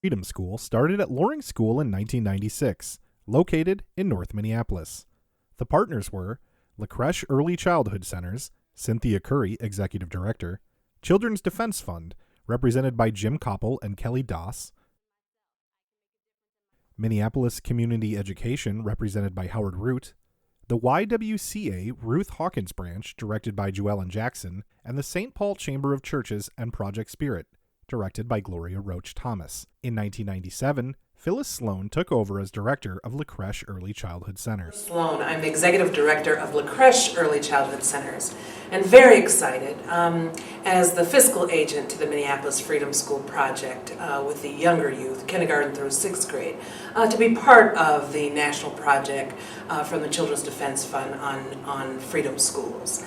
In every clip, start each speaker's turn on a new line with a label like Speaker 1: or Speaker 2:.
Speaker 1: Freedom School started at Loring School in 1996, located in North Minneapolis. The partners were La Crèche Early Childhood Centers, Cynthia Curry, Executive Director, Children's Defense Fund, represented by Jim Koppel and Kelly Doss, Minneapolis Community Education, represented by Howard Root, the YWCA Ruth Hawkins Branch, directed by Joellen Jackson, and the St. Paul Chamber of Churches and Project Spirit, directed by Gloria Roach Thomas. In 1997, Phyllis Sloan took over as director of La Crèche Early Childhood Centers.
Speaker 2: Sloan, I'm the executive director of La Crèche Early Childhood Centers, and very excited as the fiscal agent to the Minneapolis Freedom School project with the younger youth, kindergarten through 6th grade, to be part of the national project from the Children's Defense Fund on Freedom Schools.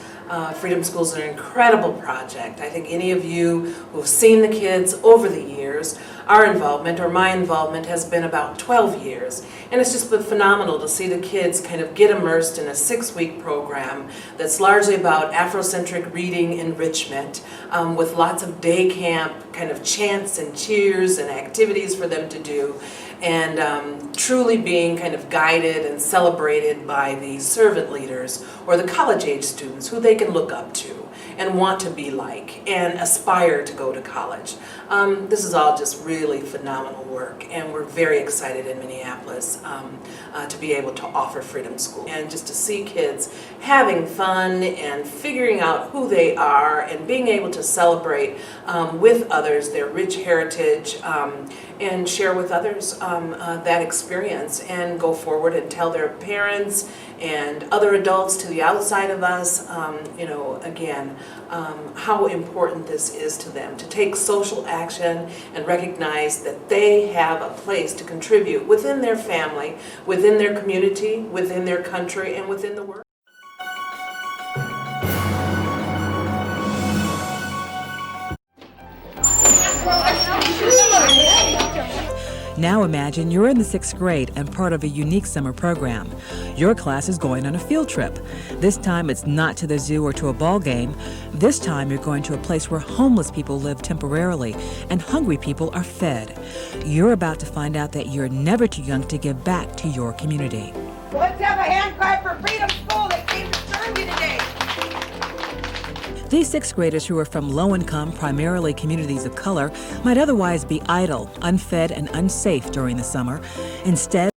Speaker 2: Freedom Schools are an incredible project. I think any of you who have seen the kids over the years, our involvement, or my involvement, has been about 12 years. And it's just been phenomenal to see the kids kind of get immersed in a 6-week program that's largely about Afrocentric reading enrichment, with lots of day camp kind of chants and cheers and activities for them to do, and truly being kind of guided and celebrated by the servant leaders or the college-age students who they can look up to and want to be like and aspire to go to college. This is all just really phenomenal work, and we're very excited in Minneapolis to be able to offer Freedom School and just to see kids having fun and figuring out who they are and being able to celebrate with others their rich heritage and share with others that experience and go forward and tell their parents and other adults to the outside of us, again, how important this is to them, to take social action and recognize that they have a place to contribute within their family, within their community, within their country, and within the world.
Speaker 3: Now imagine you're in the 6th grade and part of a unique summer program. Your class is going on a field trip. This time it's not to the zoo or to a ball game. This time you're going to a place where homeless people live temporarily and hungry people are fed. You're about to find out that you're never too young to give back to your community.
Speaker 4: Let's have a hand clap for Freedom School that came to serve you today.
Speaker 3: These 6th graders who are from low-income, primarily communities of color, might otherwise be idle, unfed, and unsafe during the summer. Instead,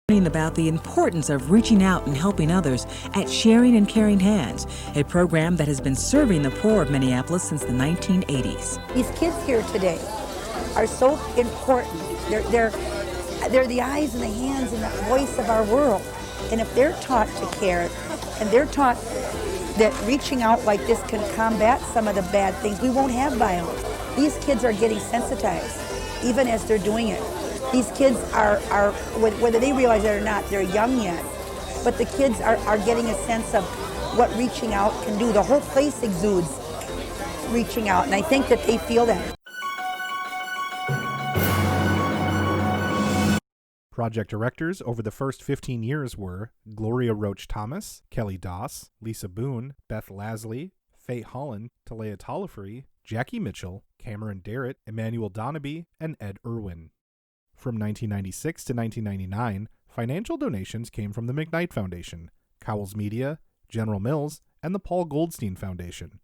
Speaker 3: learning about the importance of reaching out and helping others at Sharing and Caring Hands, a program that has been serving the poor of Minneapolis since the 1980s.
Speaker 5: These kids here today are so important. They're the eyes and the hands and the voice of our world. And if they're taught to care, and they're taught that reaching out like this can combat some of the bad things, we won't have violence. These kids are getting sensitized, even as they're doing it. These kids are whether they realize it or not, they're young yet, but the kids are getting a sense of what reaching out can do. The whole place exudes reaching out, and I think that they feel that.
Speaker 1: Project directors over the first 15 years were Gloria Roach Thomas, Kelly Doss, Lisa Boone, Beth Lasley, Faye Holland, Talea Tollefree, Jackie Mitchell, Cameron Darrett, Emmanuel Donaby, and Ed Irwin. From 1996 to 1999, financial donations came from the McKnight Foundation, Cowles Media, General Mills, and the Paul Goldstein Foundation.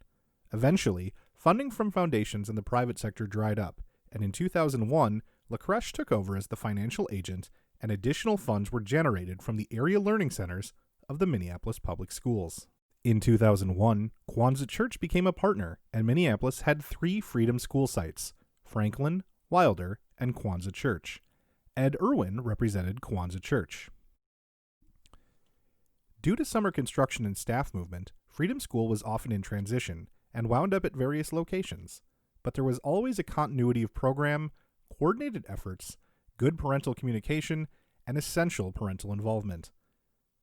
Speaker 1: Eventually, funding from foundations in the private sector dried up, and in 2001, La Crèche took over as the financial agent, and additional funds were generated from the area learning centers of the Minneapolis Public Schools. In 2001, Quonset Church became a partner, and Minneapolis had 3 Freedom School sites: Franklin, Wilder, and Quonset Church. Ed Irwin represented Quonset Church. Due to summer construction and staff movement, Freedom School was often in transition and wound up at various locations, but there was always a continuity of program, coordinated efforts, good parental communication, and essential parental involvement.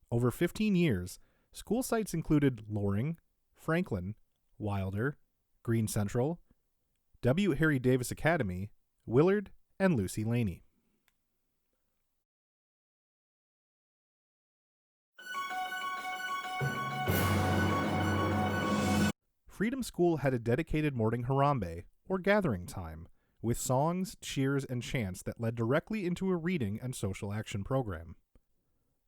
Speaker 1: Over 15 years, school sites included Loring, Franklin, Wilder, Green Central, W. Harry Davis Academy, Willard, and Lucy Laney. Freedom School had a dedicated morning harambe, or gathering time, with songs, cheers, and chants that led directly into a reading and social action program.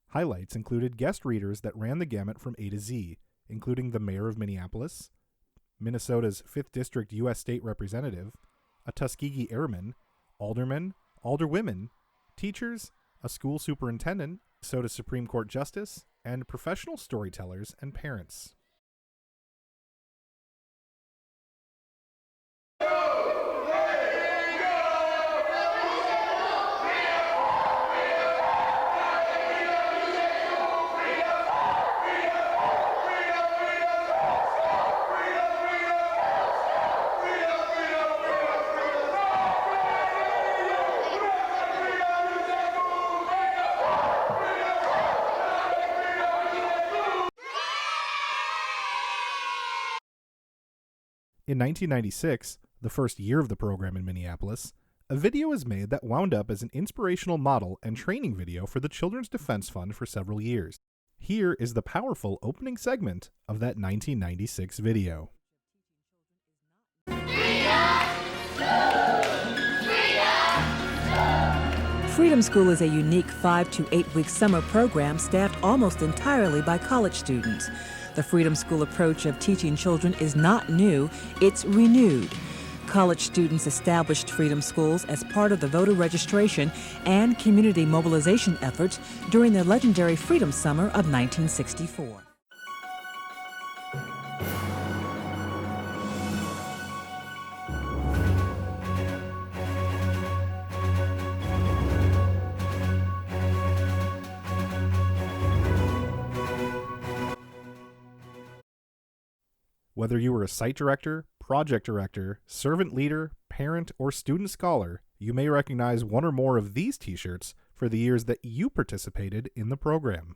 Speaker 1: Highlights included guest readers that ran the gamut from A to Z, including the mayor of Minneapolis, Minnesota's 5th District U.S. State Representative, a Tuskegee airman, aldermen, alderwomen, teachers, a school superintendent, Minnesota Supreme Court justice, and professional storytellers and parents. In 1996, the first year of the program in Minneapolis, a video was made that wound up as an inspirational model and training video for the Children's Defense Fund for several years. Here is the powerful opening segment of that 1996 video.
Speaker 3: Freedom School is a unique 5 to 8 week summer program staffed almost entirely by college students. The Freedom School approach of teaching children is not new, it's renewed. College students established Freedom Schools as part of the voter registration and community mobilization efforts during the legendary Freedom Summer of 1964.
Speaker 1: Whether you were a site director, project director, servant leader, parent, or student scholar, you may recognize one or more of these t-shirts for the years that you participated in the program.